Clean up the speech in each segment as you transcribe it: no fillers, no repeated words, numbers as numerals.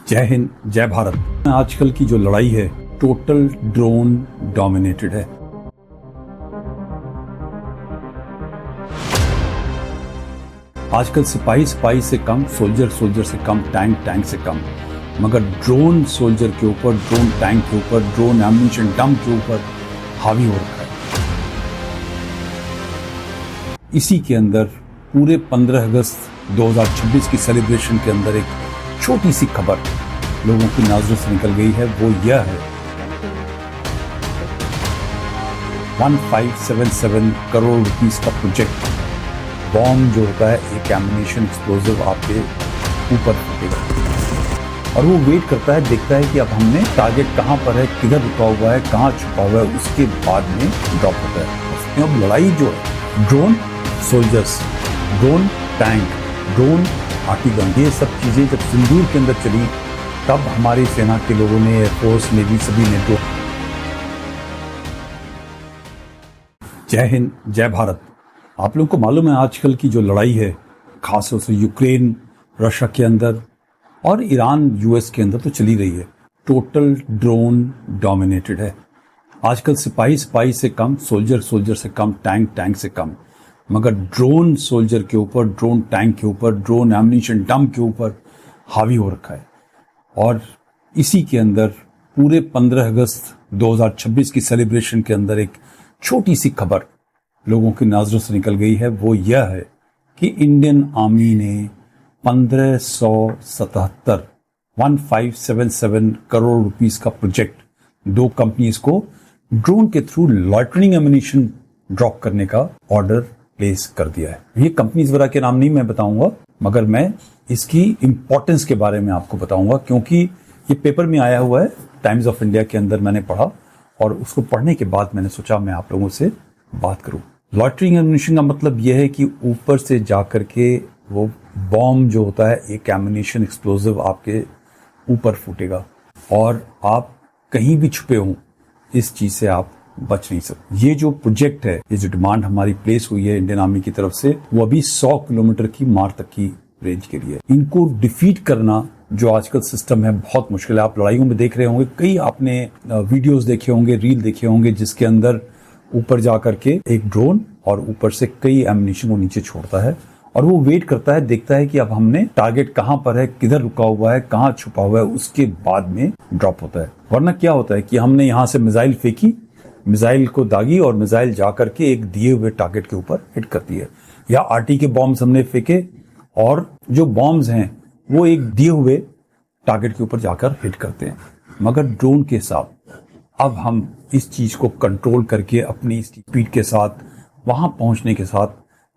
जय हिंद, जय भारत। आजकल की जो लड़ाई है टोटल ड्रोन डोमिनेटेड है। आजकल सिपाही से कम, सोल्जर से कम, टैंक से कम, मगर ड्रोन सोल्जर के ऊपर, ड्रोन टैंक के ऊपर, ड्रोन एम्यूनिशन डंप के ऊपर हावी हो रखा है। इसी के अंदर पूरे 15 अगस्त 2026 की सेलिब्रेशन के अंदर एक छोटी सी खबर लोगों की नजरों से निकल गई है। वो यह है 1577 करोड़ रुपीस का प्रोजेक्ट, बॉम्ब जो होता है एक एम्यूनिशन एक्सप्लोजिव आपके ऊपर फटेगा और वो वेट करता है, देखता है कि अब हमने टारगेट कहां पर है, किधर रुका हुआ है, कहां छुपा हुआ है, उसके बाद में ड्रॉप होता है। अब लड़ाई जो है drone soldiers, drone tank, drone artillery, ये सब चीजें जब सिंदूर के अंदर चली तब हमारी सेना के लोगों ने, एयरफोर्स, नेवी, सभी ने जय हिंद, जय भारत। आप लोगों को मालूम है आजकल की जो लड़ाई है, खासतौर से यूक्रेन रशिया के अंदर और ईरान यूएस के अंदर तो चली रही है, टोटल ड्रोन डोमिनेटेड है। आजकल सिपाही से कम, सोल्जर से कम, टैंक से कम, मगर ड्रोन सोल्जर के ऊपर, ड्रोन टैंक के ऊपर, ड्रोन एम्यूनिशन डंप के ऊपर हावी हो रखा है। और इसी के अंदर पूरे 15 अगस्त 2026 की सेलिब्रेशन के अंदर एक छोटी सी खबर लोगों की नजरों से निकल गई है। वो यह है कि इंडियन आर्मी ने 1577 करोड़ रुपीस का प्रोजेक्ट, दो कंपनीज को ड्रोन के थ्रू लॉइटरिंग एम्यूनिशन ड्रॉप करने का ऑर्डर प्लेस कर दिया है। ये कंपनीज वगैरह के नाम नहीं मैं बताऊंगा, मगर मैं इसकी इंपॉर्टेंस के बारे में आपको बताऊंगा, क्योंकि ये पेपर में आया हुआ है, टाइम्स ऑफ इंडिया के अंदर मैंने पढ़ा और उसको पढ़ने के बाद मैंने सोचा मैं आप लोगों से बात करूं। लॉइटरिंग एम्यूनिशन का मतलब यह है कि ऊपर से जाकर के वो बॉम्ब जो होता है एक एम्यूनिशन एक्सप्लोजिव आपके ऊपर फूटेगा और आप कहीं भी छुपे हों इस चीज से आप बच नहीं सकते। ये जो प्रोजेक्ट है, ये जो डिमांड हमारी प्लेस हुई है इंडियन आर्मी की तरफ से, वो अभी 100 किलोमीटर की मार तक की रेंज के लिए। इनको डिफीट करना जो आजकल सिस्टम है बहुत मुश्किल है। आप लड़ाइयों में देख रहे होंगे, कई आपने वीडियोस देखे होंगे, रील देखे होंगे, जिसके अंदर ऊपर जाकर के एक ड्रोन और ऊपर से कई एम्यूनिशन को नीचे छोड़ता है और वो वेट करता है, देखता है कि अब हमने टारगेट कहां पर है, किधर रुका हुआ है, कहां छुपा हुआ है, उसके बाद में ड्रॉप होता है। वरना क्या होता है कि हमने यहां से मिसाइल फेंकी, मिसाइल को दागी और मिसाइल जाकर के एक दिए हुए टारगेट के ऊपर हिट करती है, या आरटी के बॉम्ब्स हमने फेंके और जो बॉम्ब्स हैं वो एक दिए हुए टारगेट के ऊपर जाकर हिट करते हैं। मगर ड्रोन के साथ अब हम इस चीज को कंट्रोल करके अपनी स्पीड के साथ वहां पहुंचने के साथ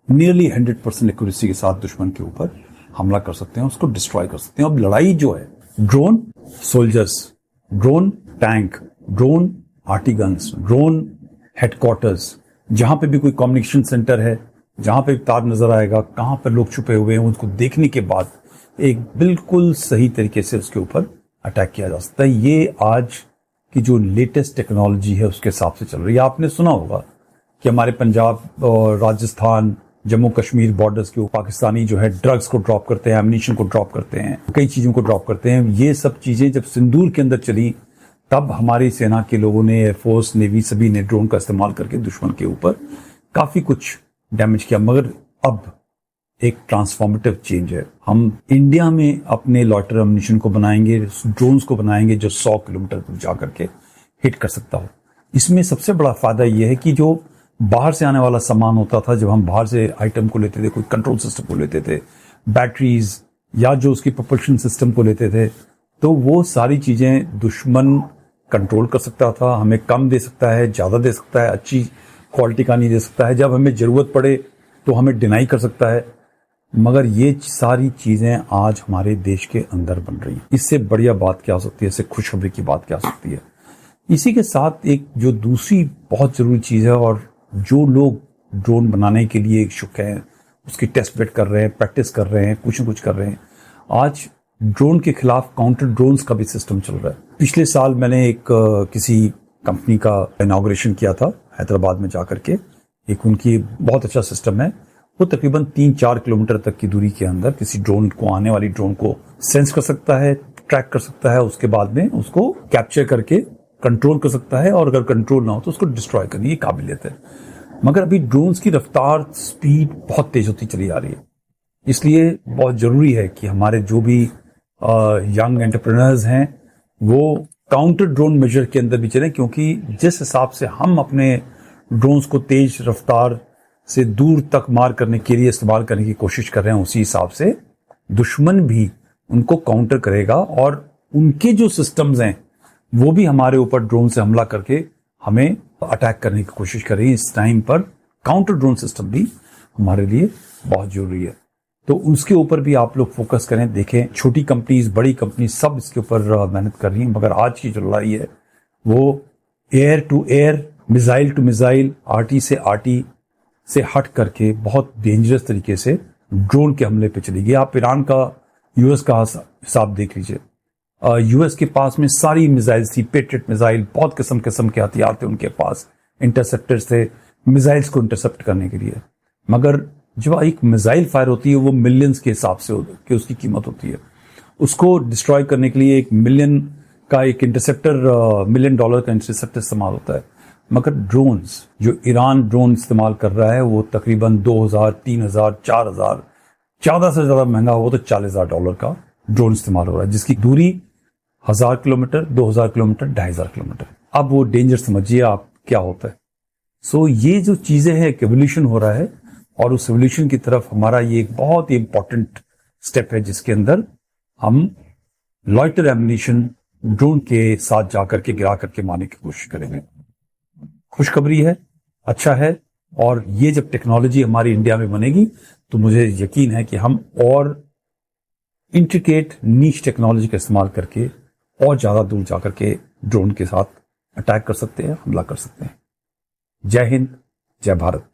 नियरली 100% एक्यूरेसी के साथ दुश्मन के ऊपर हमला कर सकते हैं, उसको डिस्ट्रॉय कर सकते हैं। अब लड़ाई जो है drone soldiers, drone tank, drone आर्टिगन्स, ड्रोन हेडक्वार्टर्स, जहां पे भी कोई कम्युनिकेशन सेंटर है, जहां पे तार नजर आएगा, कहां पर लोग छुपे हुए हैं, उनको देखने के बाद एक बिल्कुल सही तरीके से उसके ऊपर अटैक किया जा सकता है। ये आज की जो लेटेस्ट टेक्नोलॉजी है उसके हिसाब से चल रही है। आपने सुना होगा कि हमारे पंजाब और राजस्थान, जम्मू कश्मीर बॉर्डर्स के ऊपर पाकिस्तानी जो है ड्रग्स को ड्रॉप करते हैं, एम्यूनिशन को ड्रॉप करते हैं, कई चीजों को ड्रॉप करते हैं। ये सब चीजें जब सिंदूर के अंदर चली तब हमारी सेना के लोगों ने, एयरफोर्स, नेवी, सभी ने ड्रोन का इस्तेमाल करके दुश्मन के ऊपर काफी कुछ डैमेज किया। मगर अब एक ट्रांसफॉर्मेटिव चेंज है। हम इंडिया में अपने लॉइटर एम्यूनिशन को बनाएंगे, ड्रोन्स को बनाएंगे जो 100 किलोमीटर तक जाकर के हिट कर सकता हो। इसमें सबसे बड़ा फायदा यह है कि जो बाहर से आने वाला सामान होता था, जब हम बाहर से आइटम को लेते थे, कोई कंट्रोल सिस्टम को लेते थे, बैटरीज या जो उसकी propulsion सिस्टम को लेते थे, तो वो सारी चीजें दुश्मन कंट्रोल कर सकता था, हमें कम दे सकता है, ज्यादा दे सकता है, अच्छी क्वालिटी का नहीं दे सकता है, जब हमें जरूरत पड़े तो हमें डिनाई कर सकता है। मगर ये सारी चीजें आज हमारे देश के अंदर बन रही हैं। इससे बढ़िया बात क्या हो सकती है, इससे खुशखबरी की बात क्या हो सकती है। इसी के साथ एक जो दूसरी बहुत जरूरी चीज है, और जो लोग ड्रोन बनाने के लिए इच्छुक हैं, उसकी टेस्ट बेड कर रहे हैं, प्रैक्टिस कर रहे हैं, कुछ न कुछ कर रहे हैं, आज ड्रोन के खिलाफ काउंटर ड्रोन्स का भी सिस्टम चल रहा है। पिछले साल मैंने एक किसी कंपनी का इनॉग्रेशन किया था हैदराबाद में जाकर के। एक उनकी बहुत अच्छा सिस्टम है, वो तकरीबन 3-4 किलोमीटर तक की दूरी के अंदर किसी ड्रोन को, आने वाली ड्रोन को सेंस कर सकता है, ट्रैक कर सकता है, उसके बाद में उसको कैप्चर करके कंट्रोल कर सकता है, और अगर कंट्रोल ना हो तो उसको डिस्ट्रॉय करने की काबिलियत है। मगर अभी ड्रोन्स की रफ्तार, स्पीड बहुत तेज होती चली आ रही है। इसलिए बहुत जरूरी है कि हमारे जो भी यंग एंटरप्रेन्योर्स हैं वो काउंटर ड्रोन मेजर के अंदर भी चलें, क्योंकि जिस हिसाब से हम अपने ड्रोन्स को तेज रफ्तार से दूर तक मार करने के लिए इस्तेमाल करने की कोशिश कर रहे हैं, उसी हिसाब से दुश्मन भी उनको काउंटर करेगा, और उनके जो सिस्टम्स हैं वो भी हमारे ऊपर ड्रोन से हमला करके हमें अटैक करने की कोशिश कर रही है। इस टाइम पर काउंटर ड्रोन सिस्टम भी हमारे लिए बहुत जरूरी है, तो उसके ऊपर भी आप लोग फोकस करें। देखें, छोटी कंपनीज, बड़ी कंपनी सब इसके ऊपर मेहनत कर रही हैं, मगर आज की जो लड़ाई है वो air to air, missile to missile, RT से आरटी से हट करके बहुत डेंजरस तरीके से ड्रोन के हमले पे चली गई। आप ईरान का, यूएस का हिसाब देख लीजिए। यूएस के पास में सारी मिसाइल्स थी, पेट्रियट मिसाइल, बहुत किस्म के हथियार थे उनके पास, इंटरसेप्टर्स थे मिसाइल्स को इंटरसेप्ट करने के लिए। मगर जब एक मिसाइल फायर होती है वो मिलियंस के हिसाब से कि उसकी कीमत होती है। उसको डिस्ट्रॉय करने के लिए $1 मिलियन का एक इंटरसेप्टर, $1 मिलियन का इंटरसेप्टर इस्तेमाल होता है। मगर ड्रोन्स, जो ईरान ड्रोन इस्तेमाल कर रहा है, वो तकरीबन 2000, 3000, 4000, ज्यादा से ज्यादा महंगा हो तो $40,000 का ड्रोन इस्तेमाल हो रहा है, जिसकी दूरी 1000 किलोमीटर, 2000 किलोमीटर, 2500 किलोमीटर। अब वो डेंजर समझिए आप क्या होता है। सो ये जो चीजें हैं, एक एवोल्यूशन हो रहा है, और उस एवोल्यूशन की तरफ हमारा ये एक बहुत ही इंपॉर्टेंट स्टेप है, जिसके अंदर हम लॉइटर एम्युनिशन ड्रोन के साथ जाकर के गिरा करके मारने की कोशिश करेंगे। खुशखबरी है, अच्छा है, और ये जब टेक्नोलॉजी हमारी इंडिया में बनेगी तो मुझे यकीन है कि हम और इंट्रिकेट नीच टेक्नोलॉजी का इस्तेमाल करके और ज्यादा दूर जाकर के ड्रोन के साथ अटैक कर सकते हैं, हमला कर सकते हैं। जय हिंद, जय भारत।